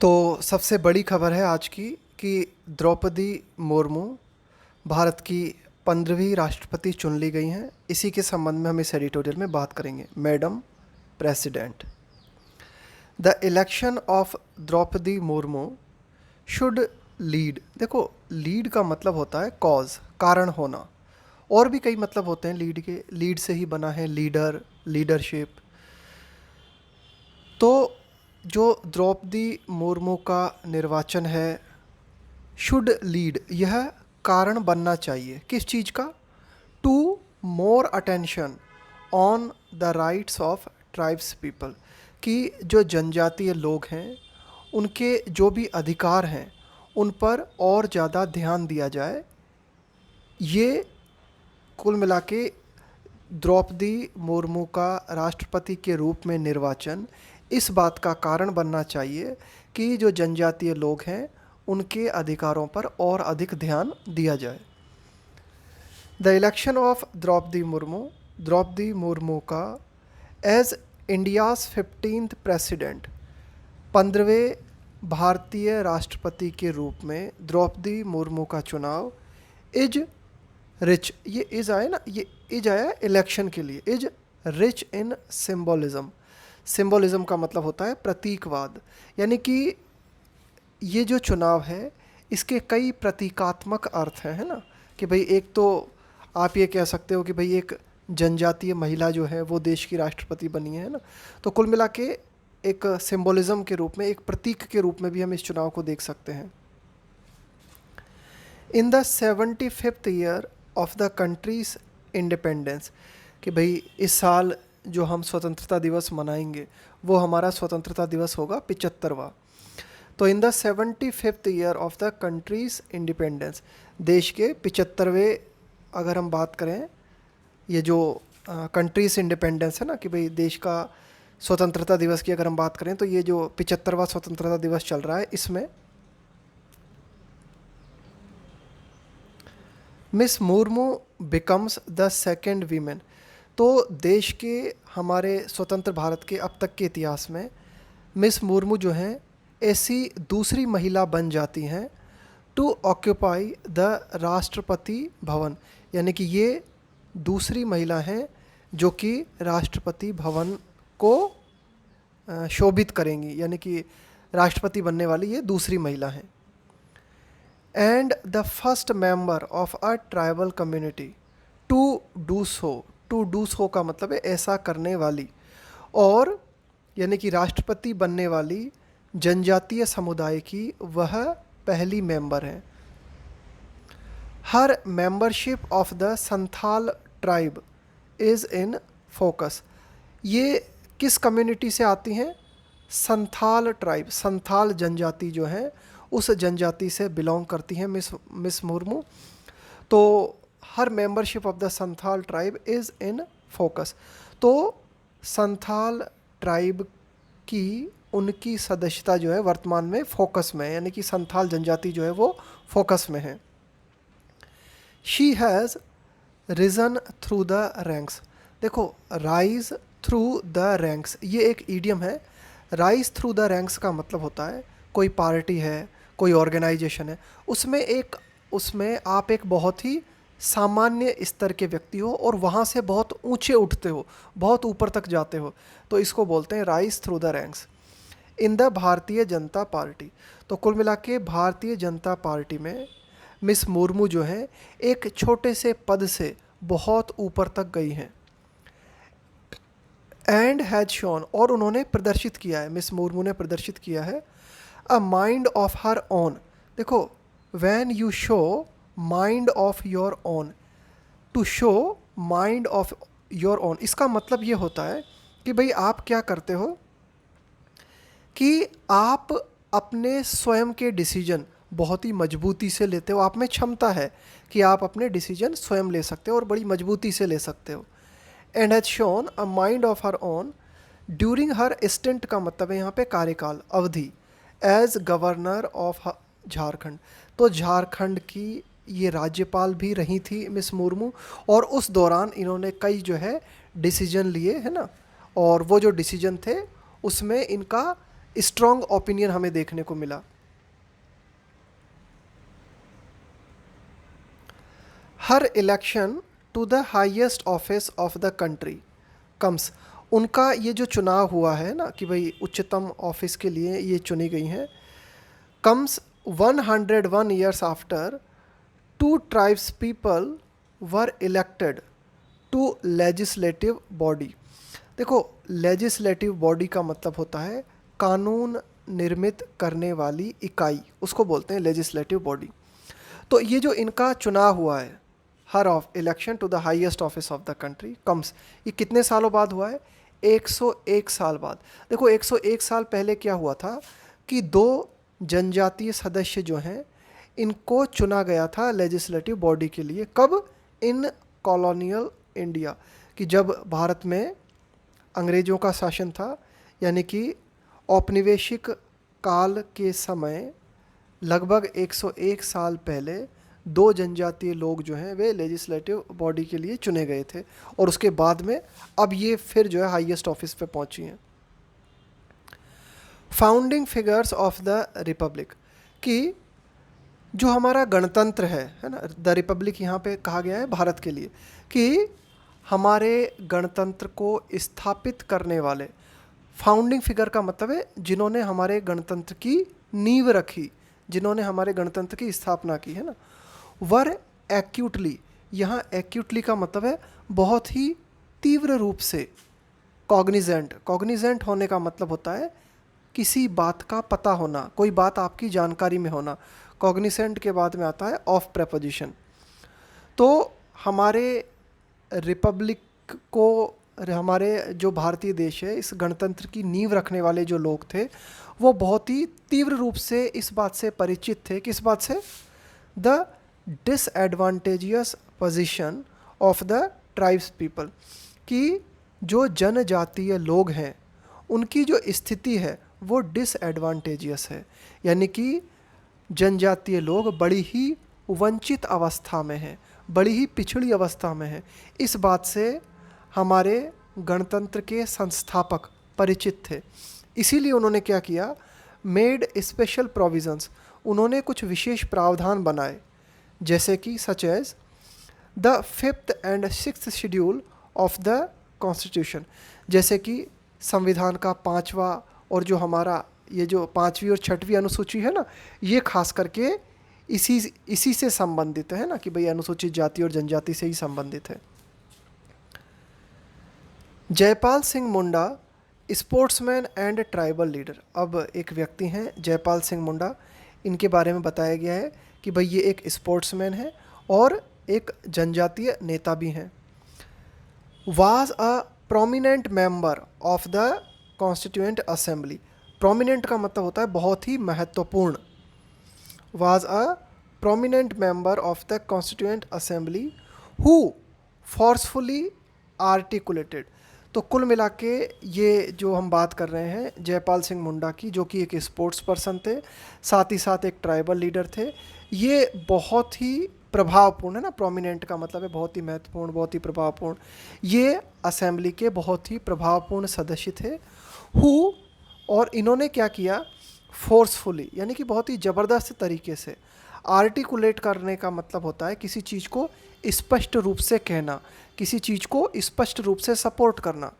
तो सबसे बड़ी खबर है आज की कि द्रौपदी मुर्मू भारत की 15वीं राष्ट्रपति चुन ली गई हैं। इसी के संबंध में हम इस एडिटोरियल में बात करेंगे। Madam president, the election of Draupadi Murmu should lead. देखो, लीड का मतलब होता है कॉज, कारण होना। और भी कई मतलब होते हैं लीड के। लीड से ही बना है लीडर, लीडरशिप। तो जो द्रौपदी मुर्मू का निर्वाचन है, शुड लीड, यह कारण बनना चाहिए किस चीज़ का? To more attention on the rights of tribes people, कि जो जनजातीय लोग हैं उनके जो भी अधिकार हैं उन पर और ज़्यादा ध्यान दिया जाए। ये कुल मिला के द्रौपदी मुर्मू का राष्ट्रपति के रूप में निर्वाचन इस बात का कारण बनना चाहिए कि जो जनजातीय लोग हैं उनके अधिकारों पर और अधिक ध्यान दिया जाए। The election of Draupadi Murmu का एज इंडियाज़ 15th प्रेसिडेंट, 15वें भारतीय राष्ट्रपति के रूप में द्रौपदी मुर्मू का चुनाव इज रिच, ये इज आया ना, ये इज आया इलेक्शन के लिए, is rich in symbolism. Symbolism का मतलब होता है प्रतीकवाद, यानी कि ये जो चुनाव है इसके कई प्रतीकात्मक अर्थ हैं, है ना। कि भाई एक तो आप ये कह सकते हो कि भाई एक जनजातीय महिला जो है वो देश की राष्ट्रपति बनी है ना। तो कुल मिला के एक सिंबोलिज्म के रूप में, एक प्रतीक के रूप में भी हम इस चुनाव को देख सकते हैं। In the 75th year of the countries independence, कि भाई इस साल जो हम स्वतंत्रता दिवस मनाएंगे वो हमारा स्वतंत्रता दिवस होगा 75वां। तो in the 75th year of the countries independence, देश के 75वें, अगर हम बात करें ये जो कंट्रीज इंडिपेंडेंस है ना, कि भाई देश का स्वतंत्रता दिवस की अगर हम बात करें तो ये जो 75वां स्वतंत्रता दिवस चल रहा है इसमें miss Murmu becomes the second women. तो देश के, हमारे स्वतंत्र भारत के अब तक के इतिहास में मिस मुर्मू जो हैं ऐसी दूसरी महिला बन जाती हैं to occupy the Rashtrapati Bhavan, यानी कि ये दूसरी महिला हैं जो कि राष्ट्रपति भवन को शोभित करेंगी, यानी कि राष्ट्रपति बनने वाली ये दूसरी महिला हैं। And the first member of a tribal community to do so. To do so का मतलब है ऐसा करने वाली, और यानी कि राष्ट्रपति बनने वाली जनजातीय समुदाय की वह पहली मेंबर हैं। Her membership of the Santhal tribe is in focus. ये किस कम्युनिटी से आती हैं? संथाल ट्राइब, संथाल जनजाति जो है उस जनजाति से बिलोंग करती हैं मिस मुर्मू। तो her membership of the Santhal tribe is in focus. तो संथाल ट्राइब की उनकी सदस्यता जो है वर्तमान में फोकस में है, यानी कि संथाल जनजाति जो है वो फोकस में है। She has risen through the ranks. देखो, राइज थ्रू द रैंक्स ये एक ईडियम है। राइज थ्रू द रैंक्स का मतलब होता है कोई पार्टी है, कोई ऑर्गेनाइजेशन है, उसमें आप एक बहुत ही सामान्य स्तर के व्यक्ति हो और वहाँ से बहुत ऊंचे उठते हो, बहुत ऊपर तक जाते हो, तो इसको बोलते हैं rise through the ranks. In the Bharatiya Janata party, तो कुल मिला के भारतीय जनता पार्टी में मिस मुर्मू जो है एक छोटे से पद से बहुत ऊपर तक गई हैं। एंड हैज शोन, और उन्होंने प्रदर्शित किया है, मिस मुर्मू ने प्रदर्शित किया है a mind of her own. देखो, when you show mind of your own, to show mind of your own, इसका मतलब ये होता है कि भाई आप क्या करते हो कि आप अपने स्वयं के डिसीजन बहुत ही मजबूती से लेते हो। आप में क्षमता है कि आप अपने डिसीजन स्वयं ले सकते हो और बड़ी मजबूती से ले सकते हो। And has shown a mind of her own during her stint का मतलब है यहाँ पे कार्यकाल, अवधि, एज गवर्नर ऑफ झारखंड। तो झारखंड की ये राज्यपाल भी रही थी मिस मुर्मू, और उस दौरान इन्होंने कई जो है डिसीजन लिए, है ना। और वो जो डिसीजन थे उसमें इनका स्ट्रॉन्ग ओपिनियन हमें देखने को मिला। Her election to the highest office of the country comes, उनका ये जो चुनाव हुआ है ना कि भाई उच्चतम ऑफिस के लिए ये चुनी गई हैं, comes 101 years after two tribes people were elected to legislative body. देखो, लेजिस्लेटिव बॉडी का मतलब होता है कानून निर्मित करने वाली इकाई, उसको बोलते हैं लेजिस्लेटिव बॉडी। तो ये जो इनका चुनाव हुआ है, her of election to the highest office of the country comes, ये कितने सालों बाद हुआ है? 101 साल बाद। देखो 101 साल पहले क्या हुआ था कि दो जनजातीय सदस्य जो हैं इनको चुना गया था लेजिस्लेटिव बॉडी के लिए। कब? इन कॉलोनियल इंडिया, कि जब भारत में अंग्रेज़ों का शासन था, यानी कि औपनिवेशिक काल के समय लगभग 101 साल पहले दो जनजातीय लोग जो हैं वे लेजिस्लेटिव बॉडी के लिए चुने गए थे, और उसके बाद में अब ये फिर जो है हाईएस्ट ऑफिस पे पहुंची हैं। Founding figures of the Republic, कि जो हमारा गणतंत्र है ना, द रिपब्लिक यहाँ पे कहा गया है भारत के लिए, कि हमारे गणतंत्र को स्थापित करने वाले, फाउंडिंग फिगर का मतलब है जिन्होंने हमारे गणतंत्र की नींव रखी, जिन्होंने हमारे गणतंत्र की स्थापना की है ना, वर एक्यूटली, यहाँ एक्यूटली का मतलब है बहुत ही तीव्र रूप से, कॉग्निजेंट, कॉग्निजेंट होने का मतलब होता है किसी बात का पता होना, कोई बात आपकी जानकारी में होना। कॉग्निसेंट के बाद में आता है ऑफ प्रेपोजिशन। तो हमारे रिपब्लिक को, हमारे जो भारतीय देश है, इस गणतंत्र की नींव रखने वाले जो लोग थे वो बहुत ही तीव्र रूप से इस बात से परिचित थे, किस बात से? The disadvantageous position of the tribes people, कि जो जनजातीय लोग हैं उनकी जो स्थिति है वो डिसएडवांटेजियस है, यानी कि जनजातीय लोग बड़ी ही वंचित अवस्था में हैं, बड़ी ही पिछड़ी अवस्था में हैं। इस बात से हमारे गणतंत्र के संस्थापक परिचित थे। इसीलिए उन्होंने क्या किया? मेड स्पेशल प्रोविजंस, उन्होंने कुछ विशेष प्रावधान बनाए, जैसे कि such as the 5th and 6th schedule of the constitution, जैसे कि संविधान का 5वां और जो हमारा ये जो 5वीं और 6वीं अनुसूची है ना, ये खास करके इसी से संबंधित है ना, कि भाई अनुसूचित जाति और जनजाति से ही संबंधित है। Jaipal Singh Munda, sportsman and tribal leader. अब एक व्यक्ति हैं जयपाल सिंह मुंडा, इनके बारे में बताया गया है कि भाई ये एक स्पोर्ट्समैन है और एक जनजातीय नेता भी हैं। Was a prominent member of the constituent assembly, prominent का मतलब होता है बहुत ही महत्वपूर्ण। Was a prominent member of the constituent assembly who forcefully articulated. तो कुल मिला के ये जो हम बात कर रहे हैं जयपाल सिंह मुंडा की, जो कि एक स्पोर्ट्स पर्सन थे, साथ ही साथ एक ट्राइबल लीडर थे, ये बहुत ही प्रभावपूर्ण है ना, प्रोमिनेंट का मतलब है बहुत ही महत्वपूर्ण, बहुत ही प्रभावपूर्ण, ये असेंबली के बहुत ही प्रभावपूर्ण सदस्य थे। हु, और इन्होंने क्या किया? फोर्सफुली, यानी कि बहुत ही ज़बरदस्त तरीके से। आर्टिकुलेट करने का मतलब होता है किसी चीज़ को स्पष्ट रूप से कहना, किसी चीज़ को स्पष्ट रूप से सपोर्ट करना।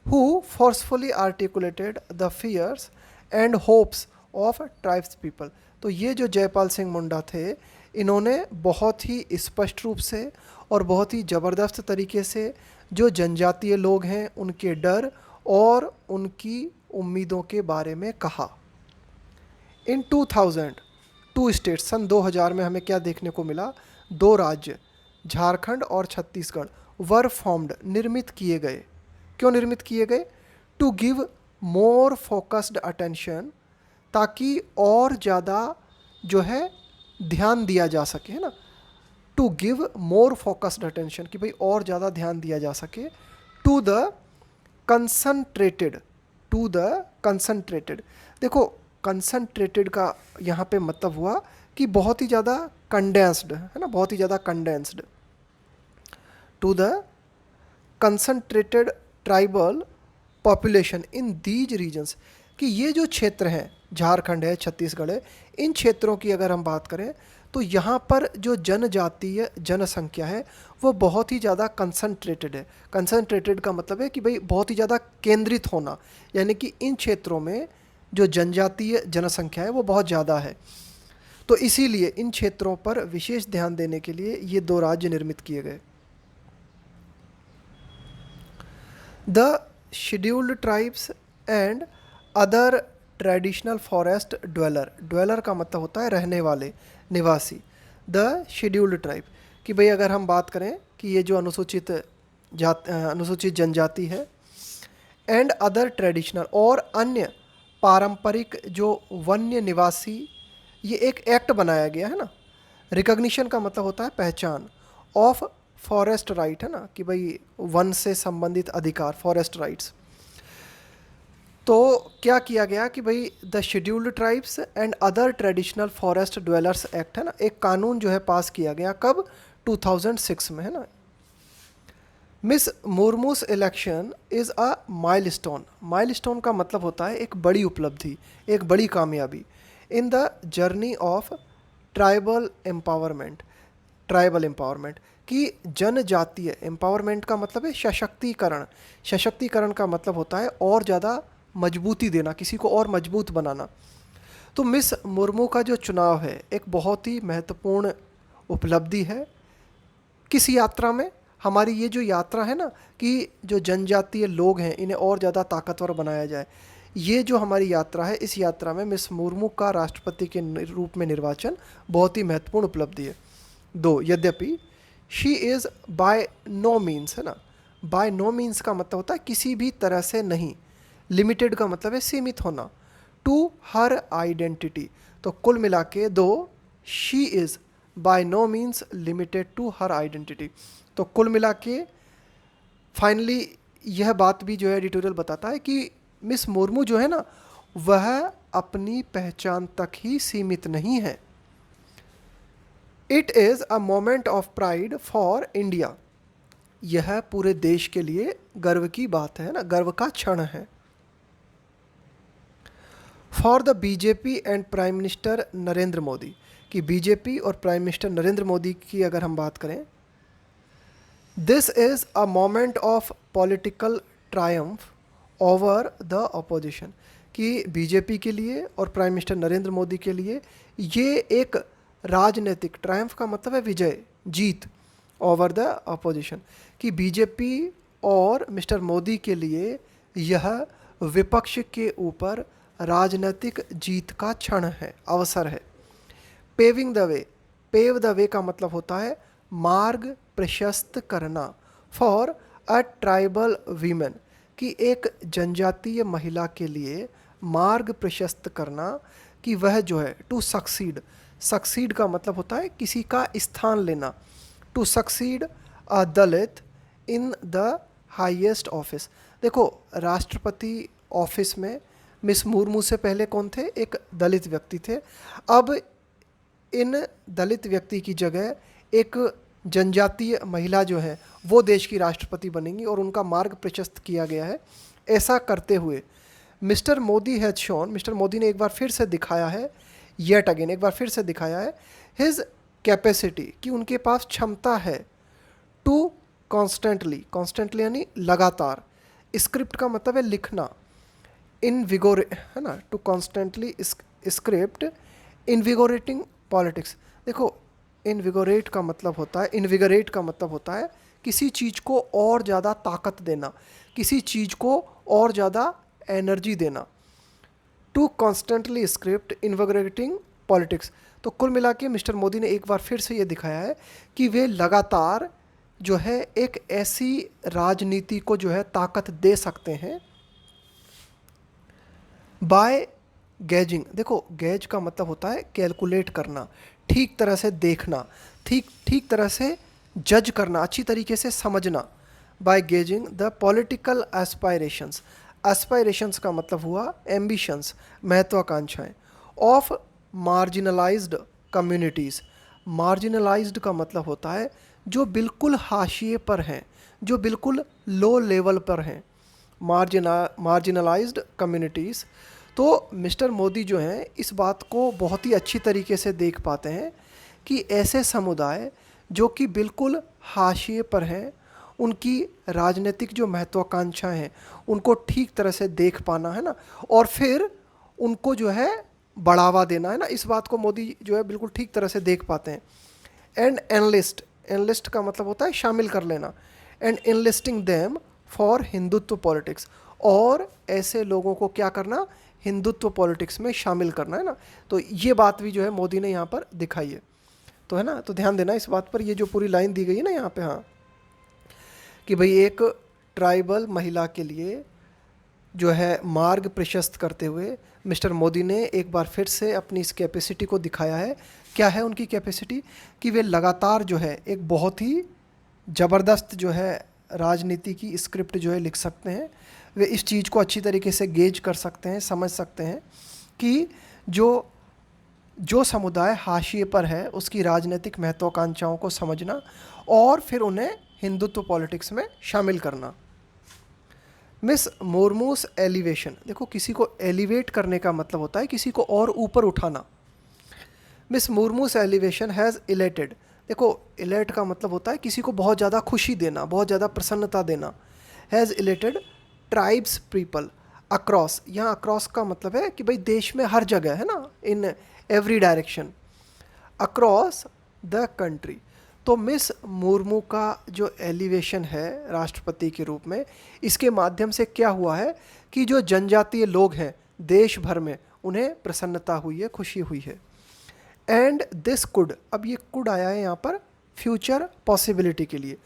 Who forcefully articulated the fears and hopes of tribes people. तो ये जो जयपाल सिंह मुंडा थे, इन्होंने बहुत ही स्पष्ट रूप से और बहुत ही ज़बरदस्त तरीके से जो जनजातीय लोग हैं उनके डर और उनकी उम्मीदों के बारे में कहा। इन 2000 टू स्टेट्स, सन 2000 में हमें क्या देखने को मिला? दो राज्य, झारखंड और छत्तीसगढ़, वर फॉर्म्ड, निर्मित किए गए। क्यों निर्मित किए गए? To give more focused attention, ताकि और ज़्यादा जो है ध्यान दिया जा सके, है ना, to give more focused attention, कि भाई और ज़्यादा ध्यान दिया जा सके। To the concentrated, to the concentrated, देखो कंसंट्रेटेड का यहाँ पे मतलब हुआ कि बहुत ही ज़्यादा कंडेंस्ड, है ना, बहुत ही ज़्यादा condensed. To the concentrated tribal population in these regions, कि ये जो क्षेत्र हैं, झारखंड है, छत्तीसगढ़ है, इन क्षेत्रों की अगर हम बात करें तो यहाँ पर जो जनजातीय जनसंख्या है वो बहुत ही ज़्यादा कंसंट्रेटेड है। कंसंट्रेटेड का मतलब है कि भाई बहुत ही ज़्यादा केंद्रित होना, यानी कि इन क्षेत्रों में जो जनजातीय जनसंख्या है वो बहुत ज़्यादा है। तो इसीलिए इन क्षेत्रों पर विशेष ध्यान देने के लिए ये दो राज्य निर्मित किए गए। The scheduled tribes and other traditional forest dweller, dweller का मतलब होता है रहने वाले, निवासी। द शेड्यूल्ड ट्राइब कि भाई अगर हम बात करें कि ये जो अनुसूचित जनजाति है, एंड अदर ट्रेडिशनल और अन्य पारंपरिक जो वन्य निवासी, ये एक एक्ट बनाया गया है ना। रिकॉग्निशन का मतलब होता है पहचान, ऑफ फॉरेस्ट राइट है ना, कि भाई वन से संबंधित अधिकार, फॉरेस्ट राइट्स। तो क्या किया गया कि भाई the scheduled tribes and other traditional forest dwellers act है ना, एक कानून जो है पास किया गया, कब? 2006 में है ना। Miss Murmu's election is a milestone, milestone का मतलब होता है एक बड़ी उपलब्धि, एक बड़ी कामयाबी in the journey of tribal empowerment, tribal empowerment कि जनजातीय, एम्पावरमेंट का मतलब है सशक्तिकरण, सशक्तिकरण का मतलब होता है और ज़्यादा मजबूती देना, किसी को और मजबूत बनाना। तो मिस मुर्मू का जो चुनाव है एक बहुत ही महत्वपूर्ण उपलब्धि है। किस यात्रा में? हमारी ये जो यात्रा है ना कि जो जनजातीय लोग हैं इन्हें और ज़्यादा ताकतवर बनाया जाए, ये जो हमारी यात्रा है, इस यात्रा में मिस मुर्मू का राष्ट्रपति के रूप में निर्वाचन बहुत ही महत्वपूर्ण उपलब्धि है। दो, यद्यपि she is by no means है ना, बाय नो मीन्स का मतलब होता है किसी भी तरह से नहीं, लिमिटेड का मतलब है सीमित होना, टू हर आइडेंटिटी। तो कुल मिला के though, she is by no means limited to her identity. तो कुल मिला के फाइनली यह बात भी जो है एडिटोरियल बताता है कि मिस मुर्मू जो है ना वह अपनी पहचान तक ही सीमित नहीं है। It is a moment of pride for India, यह पूरे देश के लिए गर्व की बात है ना, गर्व का क्षण है। For the BJP and prime minister Narendra Modi, कि बीजेपी और प्राइम मिनिस्टर नरेंद्र मोदी की अगर हम बात करें, this is a moment of political Triumph over the opposition, कि बीजेपी के लिए और प्राइम मिनिस्टर नरेंद्र मोदी के लिए ये एक राजनीतिक, ट्रायम्फ का मतलब है विजय, जीत, ओवर द अपोजिशन, कि बीजेपी और मिस्टर मोदी के लिए यह विपक्ष के ऊपर राजनीतिक जीत का क्षण है, अवसर है। Paving the way, pave the way का मतलब होता है मार्ग प्रशस्त करना, फॉर अ ट्राइबल वीमेन, कि एक जनजातीय महिला के लिए मार्ग प्रशस्त करना, कि वह जो है टू सक्सीड, सक्सीड का मतलब होता है किसी का स्थान लेना, to succeed a Dalit in the highest office. देखो राष्ट्रपति ऑफिस में मिस मुर्मू से पहले कौन थे? एक दलित व्यक्ति थे। अब इन दलित व्यक्ति की जगह एक जनजातीय महिला जो है वो देश की राष्ट्रपति बनेंगी और उनका मार्ग प्रशस्त किया गया है। ऐसा करते हुए mister Modi has shown, mister Modi ने एक बार फिर से दिखाया है, येट अगेन एक बार फिर से दिखाया है, हिज कैपेसिटी, कि उनके पास क्षमता है, टू कॉन्स्टेंटली, कॉन्स्टेंटली यानी लगातार, स्क्रिप्ट का मतलब है लिखना, इनविगोरे है ना, टू कॉन्स्टेंटली स्क्रिप्ट इनविगोरेटिंग पॉलिटिक्स। देखो इनविगोरेट का मतलब होता है, इनविगोरेट का मतलब होता है किसी चीज़ को और ज़्यादा ताकत देना, किसी चीज़ को और ज़्यादा एनर्जी देना, टू कॉन्स्टेंटली स्क्रिप्ट इनविगोरेटिंग पॉलिटिक्स। तो कुल मिला के मिस्टर मोदी ने एक बार फिर से ये दिखाया है कि वे लगातार जो है एक ऐसी राजनीति को जो है ताकत दे सकते हैं, बाय गैजिंग। देखो गैज का मतलब होता है कैलकुलेट करना, ठीक तरह से देखना, ठीक तरह से जज करना, अच्छी तरीके से समझना। By gauging the political aspirations, aspirations का मतलब हुआ एम्बिशंस, महत्वाकांक्षाएं, ऑफ मार्जिनलाइज्ड कम्युनिटीज़। मार्जिनलाइज्ड का मतलब होता है जो बिल्कुल हाशिए पर हैं, जो बिल्कुल लो लेवल पर हैं, मार्जिनलाइज्ड कम्युनिटीज़ तो मिस्टर मोदी जो हैं इस बात को बहुत ही अच्छी तरीके से देख पाते हैं कि ऐसे समुदाय जो कि बिल्कुल हाशिए पर हैं, उनकी राजनीतिक जो महत्वाकांक्षाएं हैं उनको ठीक तरह से देख पाना है ना, और फिर उनको जो है बढ़ावा देना है ना, इस बात को मोदी जो है बिल्कुल ठीक तरह से देख पाते हैं। एंड एनलिस्ट, एनलिस्ट का मतलब होता है शामिल कर लेना, and enlisting them for Hindutva politics, और ऐसे लोगों को क्या करना, हिंदुत्व पॉलिटिक्स में शामिल करना है ना। तो ये बात भी जो है मोदी ने यहाँ पर दिखाई है, तो है ना। तो ध्यान देना इस बात पर, ये जो पूरी लाइन दी गई है ना यहाँ पे, हाँ, कि भाई एक ट्राइबल महिला के लिए जो है मार्ग प्रशस्त करते हुए मिस्टर मोदी ने एक बार फिर से अपनी इस कैपेसिटी को दिखाया है। क्या है उनकी कैपेसिटी, कि वे लगातार जो है एक बहुत ही ज़बरदस्त जो है राजनीति की स्क्रिप्ट जो है लिख सकते हैं। वे इस चीज़ को अच्छी तरीके से गेज कर सकते हैं, समझ सकते हैं कि जो समुदाय हाशिए पर है उसकी राजनीतिक महत्वाकांक्षाओं को समझना और फिर उन्हें हिंदुत्व पॉलिटिक्स में शामिल करना। मिस मुर्मूस एलिवेशन, देखो किसी को एलिवेट करने का मतलब होता है किसी को और ऊपर उठाना। मिस मुर्मूस एलिवेशन हैज़ इलेटेड, देखो इलेट का मतलब होता है किसी को बहुत ज़्यादा खुशी देना, बहुत ज़्यादा प्रसन्नता देना। Has elated tribes people across, यहाँ अक्रॉस का मतलब है कि भाई देश में हर जगह है ना, in every direction, across the country. तो मिस मुर्मू का जो एलिवेशन है राष्ट्रपति के रूप में, इसके माध्यम से क्या हुआ है कि जो जनजातीय लोग हैं देश भर में उन्हें प्रसन्नता हुई है, खुशी हुई है। एंड दिस कुड, अब ये कुड आया है यहाँ पर फ्यूचर पॉसिबिलिटी के लिए,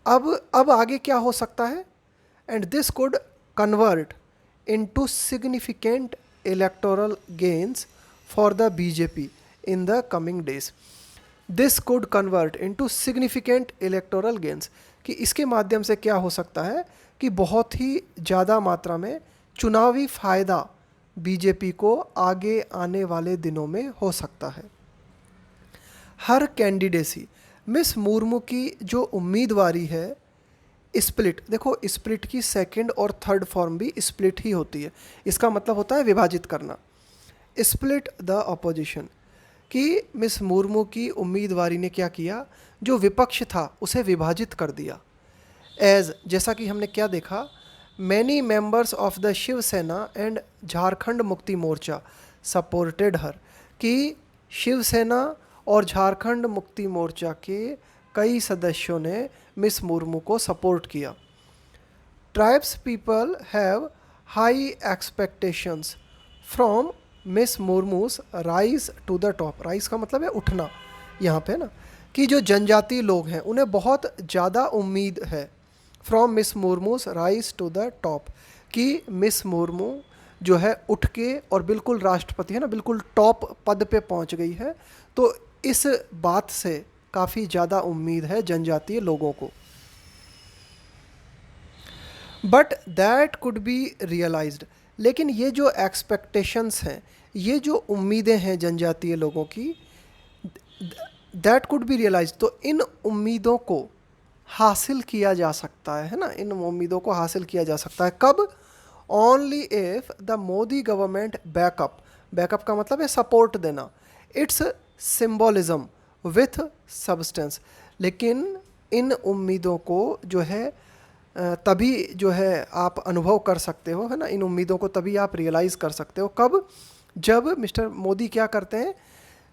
अब आगे क्या हो सकता है। And this could convert into significant electoral gains for the BJP in the coming days. This could convert into significant electoral gains, कि इसके माध्यम से क्या हो सकता है कि बहुत ही ज़्यादा मात्रा में चुनावी फ़ायदा बीजेपी को आगे आने वाले दिनों में हो सकता है। हर कैंडिडेसी, मिस मुर्मू की जो उम्मीदवारी है स्प्लिट, देखो स्प्लिट की सेकंड और थर्ड फॉर्म भी स्प्लिट ही होती है, इसका मतलब होता है विभाजित करना। स्प्लिट द अपोजिशन, कि मिस मुर्मू की उम्मीदवारी ने क्या किया, जो विपक्ष था उसे विभाजित कर दिया। एज, जैसा कि हमने क्या देखा, many members of the Shiv Sena and Jharkhand Mukti Morcha supported हर, कि शिवसेना और झारखंड मुक्ति मोर्चा के कई सदस्यों ने मिस मुर्मू को सपोर्ट किया। Tribes people have high expectations from miss Murmu's rise to the top, rise का मतलब है उठना यहाँ पे ना, कि जो जनजातीय लोग हैं उन्हें बहुत ज़्यादा उम्मीद है from miss Murmu's rise to the top, कि मिस मुर्मू जो है उठ के और बिल्कुल राष्ट्रपति है ना, बिल्कुल टॉप पद पे पहुँच गई है। तो इस बात से काफ़ी ज़्यादा उम्मीद है जनजातीय लोगों को। But that could be realised, लेकिन ये जो एक्सपेक्टेशंस हैं, ये जो उम्मीदें हैं जनजातीय लोगों की, दैट कुड बी रियलाइज्ड, तो इन उम्मीदों को हासिल किया जा सकता है ना, इन उम्मीदों को हासिल किया जा सकता है कब, only if the Modi government backup, backup का मतलब है सपोर्ट देना, इट्स सिंबॉलिज्म विथ सब्सटेंस, लेकिन इन उम्मीदों को जो है तभी जो है आप अनुभव कर सकते हो है ना, इन उम्मीदों को तभी आप रियलाइज़ कर सकते हो कब, जब मिस्टर मोदी क्या करते हैं,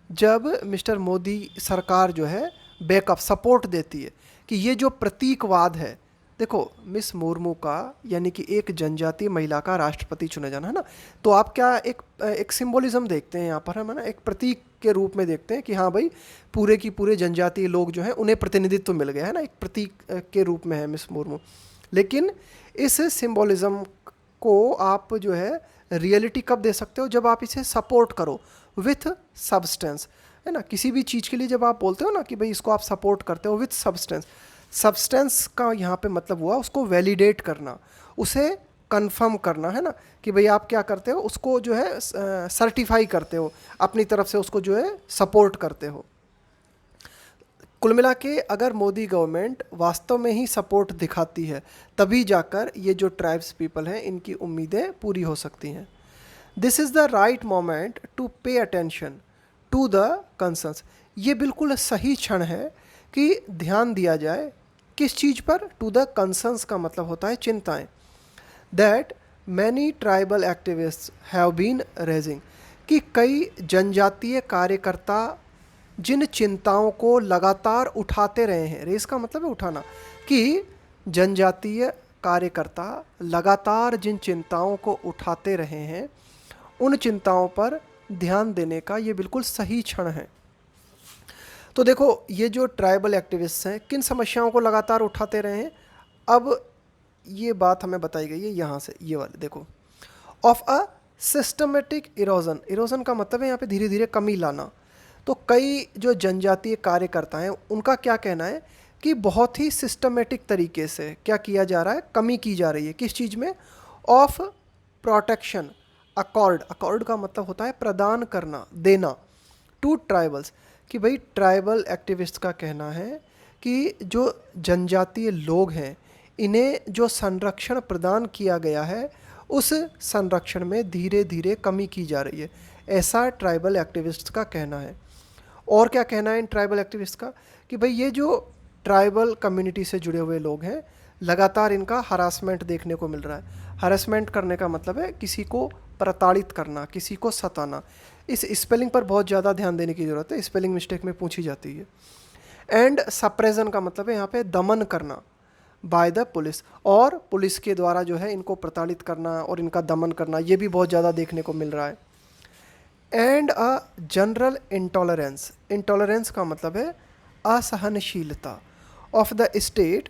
जब मिस्टर मोदी सरकार जो है बैकअप सपोर्ट देती है, कि ये जो प्रतीकवाद है, देखो मिस मुर्मू का यानी कि एक जनजातीय महिला का राष्ट्रपति चुना जाना है ना, तो आप क्या एक सिंबोलिज्म देखते हैं यहाँ पर, हम है ना एक प्रतीक के रूप में देखते हैं कि हाँ भाई पूरे की पूरे जनजातीय लोग जो हैं उन्हें प्रतिनिधित्व मिल गया है ना, एक प्रतीक के रूप में है मिस मुर्मू। लेकिन इस सिंबोलिज्म को आप जो है रियलिटी कब दे सकते हो, जब आप इसे सपोर्ट करो विथ सब्सटेंस, है ना, किसी भी चीज़ के लिए जब आप बोलते हो ना कि भाई इसको आप सपोर्ट करते हो विथ सब्सटेंस, सब्सटेंस का यहाँ पे मतलब हुआ उसको वैलिडेट करना, उसे कंफर्म करना, है ना, कि भाई आप क्या करते हो उसको जो है सर्टिफाई करते हो, अपनी तरफ से उसको जो है सपोर्ट करते हो। कुल मिला के अगर मोदी गवर्नमेंट वास्तव में ही सपोर्ट दिखाती है तभी जाकर ये जो ट्राइब्स पीपल हैं इनकी उम्मीदें पूरी हो सकती हैं। This is the right moment to pay attention to the concerns. ये बिल्कुल सही क्षण है कि ध्यान दिया जाए किस चीज़ पर, टू द कंसर्न्स का मतलब होता है चिंताएं, that many tribal activists have been raising, कि कई जनजातीय कार्यकर्ता जिन चिंताओं को लगातार उठाते रहे हैं, रेस का मतलब है उठाना, कि जनजातीय कार्यकर्ता लगातार जिन चिंताओं को उठाते रहे हैं उन चिंताओं पर ध्यान देने का ये बिल्कुल सही क्षण है। तो देखो ये जो ट्राइबल एक्टिविस्ट हैं किन समस्याओं को लगातार उठाते रहे हैं, अब ये बात हमें बताई गई है यहाँ से, ये वाले देखो, of a systematic erosion, erosion का मतलब है यहाँ पे धीरे धीरे कमी लाना। तो कई जो जनजातीय कार्यकर्ता हैं उनका क्या कहना है कि बहुत ही सिस्टमेटिक तरीके से क्या किया जा रहा है, कमी की जा रही है किस चीज़ में, ऑफ प्रोटेक्शन अकॉर्ड, अकॉर्ड का मतलब होता है प्रदान करना, देना, टू ट्राइबल्स, कि भाई ट्राइबल एक्टिविस्ट का कहना है कि जो जनजातीय लोग हैं इन्हें जो संरक्षण प्रदान किया गया है उस संरक्षण में धीरे धीरे कमी की जा रही है, ऐसा ट्राइबल एक्टिविस्ट का कहना है। और क्या कहना है इन ट्राइबल एक्टिविस्ट का कि भाई ये जो ट्राइबल कम्युनिटी से जुड़े हुए लोग हैं लगातार इनका हरासमेंट देखने को मिल रहा है। हरासमेंट करने का मतलब है किसी को प्रताड़ित करना, किसी को सताना। इस स्पेलिंग पर बहुत ज़्यादा ध्यान देने की ज़रूरत है, स्पेलिंग मिस्टेक में पूछी जाती है। एंड सप्रेजन का मतलब है यहाँ पे दमन करना बाय द पुलिस, और पुलिस के द्वारा जो है इनको प्रताड़ित करना और इनका दमन करना, ये भी बहुत ज़्यादा देखने को मिल रहा है। And a general intolerance, intolerance का मतलब है असहनशीलता of the state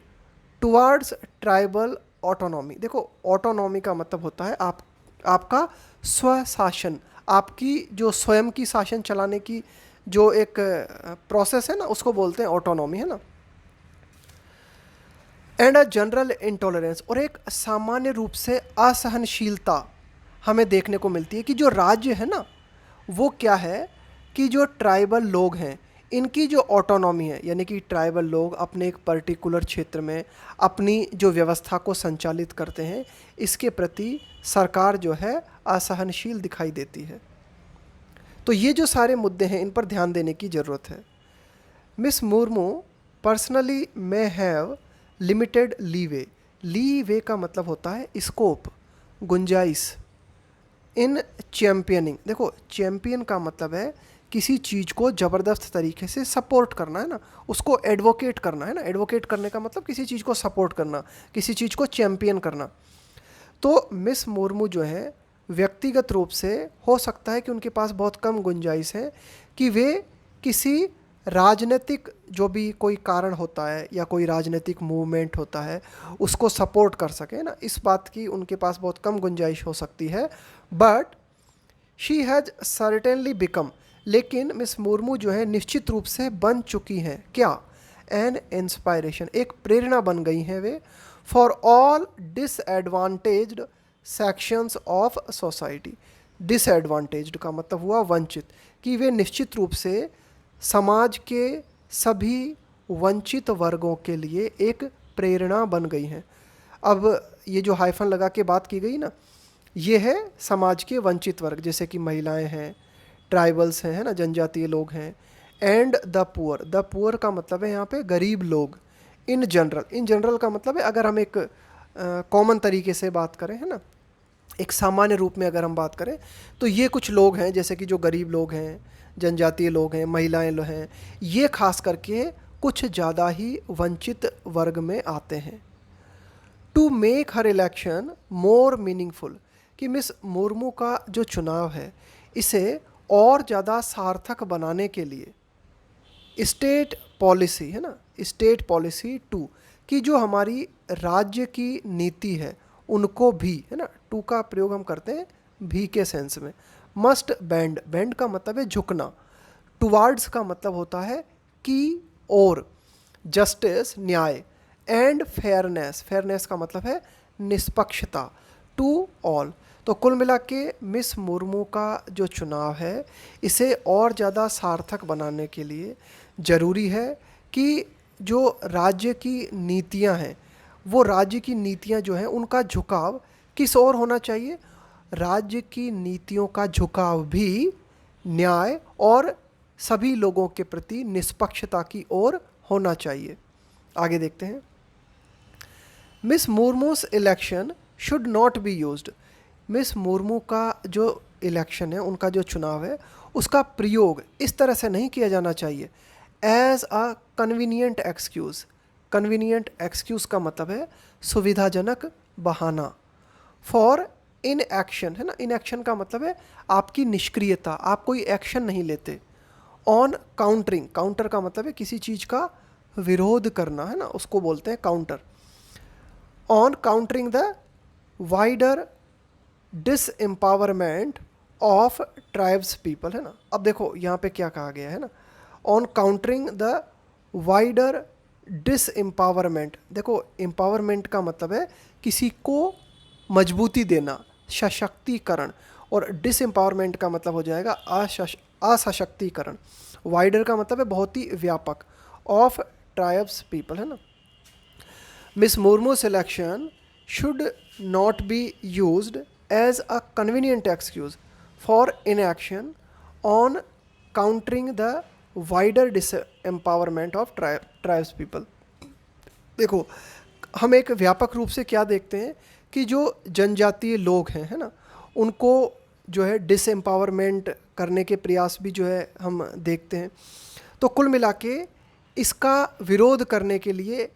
towards tribal autonomy. देखो ऑटोनॉमी का मतलब होता है आपका स्वशासन, आपकी जो स्वयं की शासन चलाने की जो एक प्रोसेस है ना उसको बोलते हैं ऑटोनॉमी, है ना। एंड अ जनरल इंटॉलरेंस, और एक सामान्य रूप से असहनशीलता हमें देखने को मिलती है कि जो राज्य है ना वो क्या है कि जो ट्राइबल लोग हैं इनकी जो ऑटोनॉमी है, यानी कि ट्राइबल लोग अपने एक पर्टिकुलर क्षेत्र में अपनी जो व्यवस्था को संचालित करते हैं, इसके प्रति सरकार जो है असहनशील दिखाई देती है। तो ये जो सारे मुद्दे हैं इन पर ध्यान देने की ज़रूरत है। Miss Murmu personally may have limited leeway, leeway का मतलब होता है स्कोप, गुंजाइश, इन चैम्पियनिंग। देखो चैम्पियन का मतलब है किसी चीज़ को ज़बरदस्त तरीके से सपोर्ट करना, है ना, उसको एडवोकेट करना, है ना, एडवोकेट करने का मतलब किसी चीज़ को सपोर्ट करना, किसी चीज़ को चैम्पियन करना। तो मिस मुर्मू जो है व्यक्तिगत रूप से हो सकता है कि उनके पास बहुत कम गुंजाइश है कि वे किसी राजनीतिक जो भी कोई कारण होता है या कोई राजनीतिक मूवमेंट होता है उसको सपोर्ट कर सके ना, इस बात की उनके पास बहुत कम गुंजाइश हो सकती है। But she has certainly become, लेकिन मिस मुर्मू जो है निश्चित रूप से बन चुकी हैं क्या, एन इंस्पायरेशन, एक प्रेरणा बन गई हैं वे, for all disadvantaged sections of society. Disadvantaged का मतलब हुआ वंचित, कि वे निश्चित रूप से समाज के सभी वंचित वर्गों के लिए एक प्रेरणा बन गई हैं। अब ये जो हाइफन लगा के बात की गई ना, ये है समाज के वंचित वर्ग, जैसे कि महिलाएं हैं, ट्राइबल्स हैं, है ना, जनजातीय लोग हैं, and the poor, the poor का मतलब है यहाँ पे गरीब लोग, इन जनरल, इन जनरल का मतलब है अगर हम एक कॉमन तरीके से बात करें, है ना, एक सामान्य रूप में अगर हम बात करें तो ये कुछ लोग हैं जैसे कि जो गरीब लोग हैं, जनजातीय लोग हैं, महिलाएं लोग हैं, ये खास करके कुछ ज़्यादा ही वंचित वर्ग में आते हैं। To make her election more meaningful, कि मिस मुर्मू का जो चुनाव है इसे और ज़्यादा सार्थक बनाने के लिए स्टेट पॉलिसी, है ना, स्टेट पॉलिसी टू, कि जो हमारी राज्य की नीति है उनको भी, है ना, टू का प्रयोग हम करते हैं भी के सेंस में, मस्ट बेंड, बेंड का मतलब है झुकना, टुवार्ड्स का मतलब होता है कि और, जस्टिस न्याय, एंड फेयरनेस, फेयरनेस का मतलब है निष्पक्षता, टू ऑल। तो कुल मिला के मिस मुर्मू का जो चुनाव है इसे और ज़्यादा सार्थक बनाने के लिए ज़रूरी है कि जो राज्य की नीतियां हैं वो राज्य की नीतियां जो हैं उनका झुकाव किस ओर होना चाहिए, राज्य की नीतियों का झुकाव भी न्याय और सभी लोगों के प्रति निष्पक्षता की ओर होना चाहिए। आगे देखते हैं। Miss Murmu's election should not be used. Miss Murmu का जो इलेक्शन है, उनका जो चुनाव है, उसका प्रयोग इस तरह से नहीं किया जाना चाहिए as a convenient excuse. Convenient excuse का मतलब है सुविधाजनक बहाना। फॉर इन एक्शन, है ना, इन एक्शन का मतलब है आपकी निष्क्रियता, आप कोई एक्शन नहीं लेते। ऑन काउंटरिंग, काउंटर का मतलब है किसी चीज़ का विरोध करना, है ना, उसको बोलते हैं counter. On countering the wider disempowerment of tribes people, है ना। अब देखो यहाँ पे क्या कहा गया है ना, ऑन काउंटरिंग द वाइडर डिसएम्पावरमेंट। देखो एम्पावरमेंट का मतलब है किसी को मजबूती देना, सशक्तिकरण, और डिसएम्पावरमेंट का मतलब हो जाएगा असशक्तिकरण। वाइडर का मतलब है बहुत ही व्यापक, ऑफ ट्राइब्स पीपल, है ना। Miss Murmu's election should not be used as a convenient excuse for inaction on countering the wider disempowerment of tribes people। देखो, हम एक व्यापक रूप से क्या देखते हैं कि जो जनजातीय लोग हैं, है ना, उनको जो है डिसएम्पावरमेंट करने के प्रयास भी जो है हम देखते हैं। तो कुल मिला के इसका विरोध करने के लिए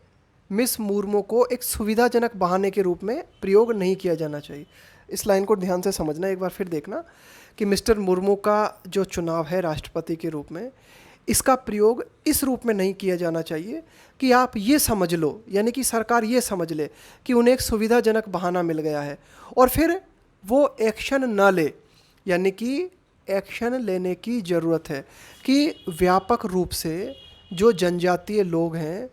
मिस मुर्मू को एक सुविधाजनक बहाने के रूप में प्रयोग नहीं किया जाना चाहिए। इस लाइन को ध्यान से समझना, एक बार फिर देखना कि मिस्टर मुर्मू का जो चुनाव है राष्ट्रपति के रूप में, इसका प्रयोग इस रूप में नहीं किया जाना चाहिए कि आप ये समझ लो, यानी कि सरकार ये समझ ले कि उन्हें एक सुविधाजनक बहाना मिल गया है और फिर वो एक्शन ना ले। यानी कि एक्शन लेने की ज़रूरत है कि व्यापक रूप से जो जनजातीय लोग हैं,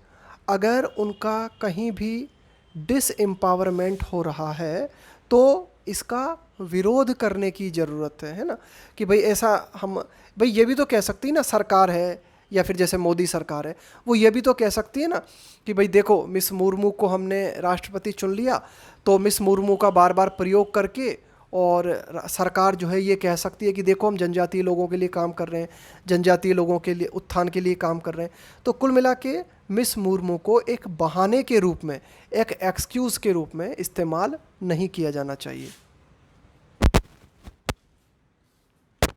अगर उनका कहीं भी डिसएम्पावरमेंट हो रहा है तो इसका विरोध करने की ज़रूरत है ना। कि भाई ऐसा हम, भाई ये भी तो कह सकती है ना सरकार है, या फिर जैसे मोदी सरकार है, वो ये भी तो कह सकती है ना कि भाई देखो मिस मुर्मू को हमने राष्ट्रपति चुन लिया, तो मिस मुर्मू का बार बार प्रयोग करके और सरकार जो है ये कह सकती है कि देखो हम जनजातीय लोगों के लिए काम कर रहे हैं, जनजातीय लोगों के लिए उत्थान के लिए काम कर रहे हैं। तो कुल मिला के मिस मुर्मू को एक बहाने के रूप में, एक एक्सक्यूज़ के रूप में इस्तेमाल नहीं किया जाना चाहिए।